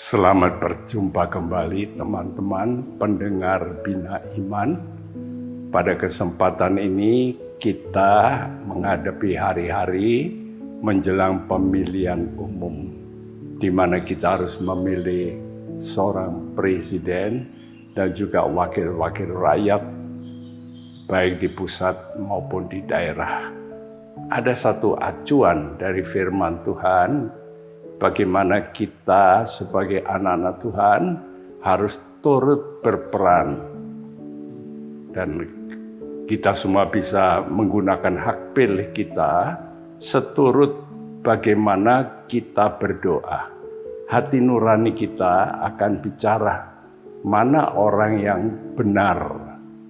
Selamat berjumpa kembali teman-teman pendengar Bina Iman. Pada kesempatan ini kita menghadapi hari-hari menjelang pemilihan umum, di mana kita harus memilih seorang presiden dan juga wakil-wakil rakyat, baik di pusat maupun di daerah. Ada satu acuan dari firman Tuhan, bagaimana kita sebagai anak-anak Tuhan harus turut berperan. Dan kita semua bisa menggunakan hak pilih kita seturut bagaimana kita berdoa. Hati nurani kita akan bicara mana orang yang benar.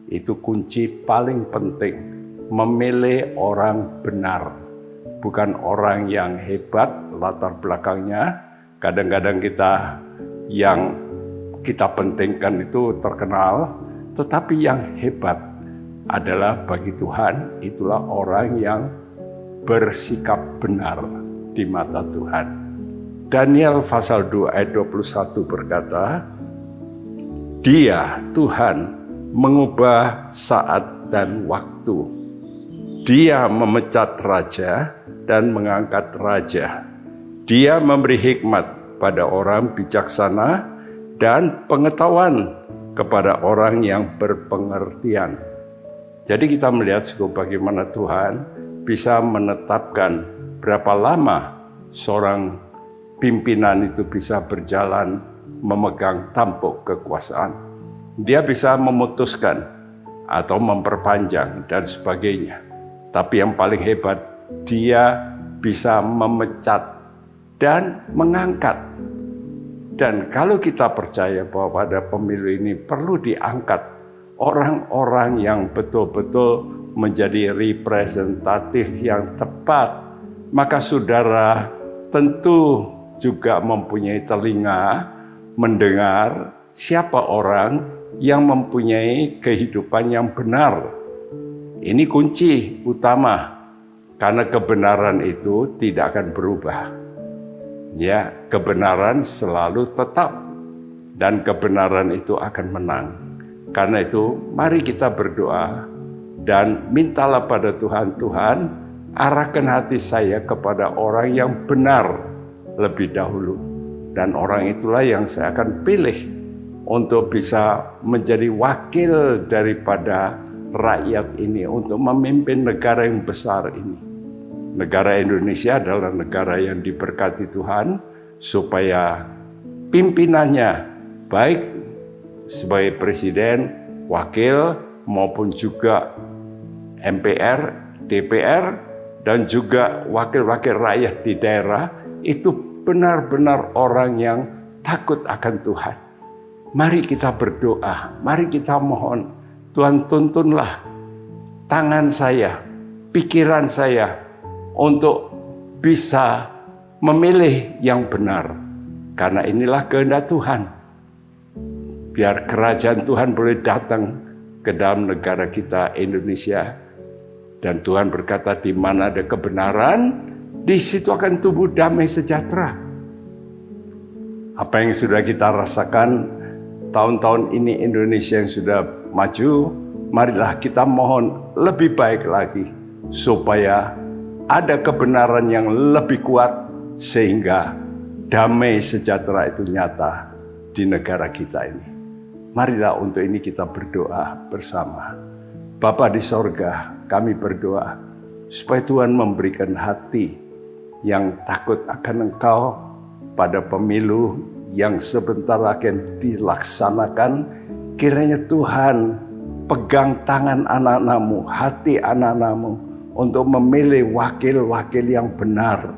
Itu kunci paling penting, memilih orang benar. Bukan orang yang hebat latar belakangnya. Kadang-kadang kita yang kita pentingkan itu terkenal, tetapi yang hebat adalah bagi Tuhan itulah orang yang bersikap benar di mata Tuhan. Daniel pasal 2 ayat 21 berkata, Dia Tuhan mengubah saat dan waktu. Dia memecat raja dan mengangkat raja. Dia memberi hikmat pada orang bijaksana dan pengetahuan kepada orang yang berpengertian. Jadi kita melihat bagaimana Tuhan bisa menetapkan berapa lama seorang pimpinan itu bisa berjalan memegang tampuk kekuasaan. Dia bisa memutuskan atau memperpanjang dan sebagainya. Tapi yang paling hebat, dia bisa memecat dan mengangkat. Dan kalau kita percaya bahwa pada pemilu ini perlu diangkat orang-orang yang betul-betul menjadi representatif yang tepat, maka saudara tentu juga mempunyai telinga mendengar siapa orang yang mempunyai kehidupan yang benar. Ini kunci utama. Karena kebenaran itu tidak akan berubah. Ya, kebenaran selalu tetap. Dan kebenaran itu akan menang. Karena itu, mari kita berdoa. Dan mintalah pada Tuhan, Tuhan, arahkan hati saya kepada orang yang benar lebih dahulu. Dan orang itulah yang saya akan pilih untuk bisa menjadi wakil daripada rakyat ini untuk memimpin negara yang besar ini. Negara Indonesia adalah negara yang diberkati Tuhan supaya pimpinannya baik sebagai presiden, wakil maupun juga MPR, DPR dan juga wakil-wakil rakyat di daerah itu benar-benar orang yang takut akan Tuhan. Mari kita berdoa, mari kita mohon, Tuhan tuntunlah tangan saya, pikiran saya untuk bisa memilih yang benar. Karena inilah kehendak Tuhan. Biar kerajaan Tuhan boleh datang ke dalam negara kita Indonesia. Dan Tuhan berkata di mana ada kebenaran, di situ akan tumbuh damai sejahtera. Apa yang sudah kita rasakan tahun-tahun ini Indonesia yang sudah maju, marilah kita mohon lebih baik lagi supaya ada kebenaran yang lebih kuat sehingga damai sejahtera itu nyata di negara kita ini. Marilah untuk ini kita berdoa bersama. Bapa di sorga, kami berdoa supaya Tuhan memberikan hati yang takut akan Engkau pada pemilu yang sebentar akan dilaksanakan. Kiranya Tuhan pegang tangan anak-anak-Mu, hati anak-anak-Mu untuk memilih wakil-wakil yang benar,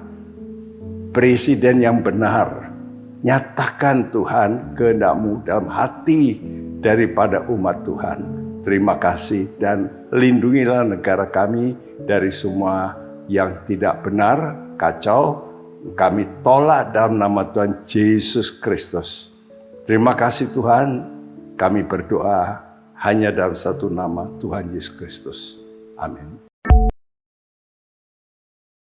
presiden yang benar. Nyatakan Tuhan kehendak-Mu dalam hati daripada umat Tuhan. Terima kasih dan lindungilah negara kami dari semua yang tidak benar, kacau. Kami tolak dalam nama Tuhan Yesus Kristus. Terima kasih Tuhan. Kami berdoa hanya dalam satu nama, Tuhan Yesus Kristus. Amin.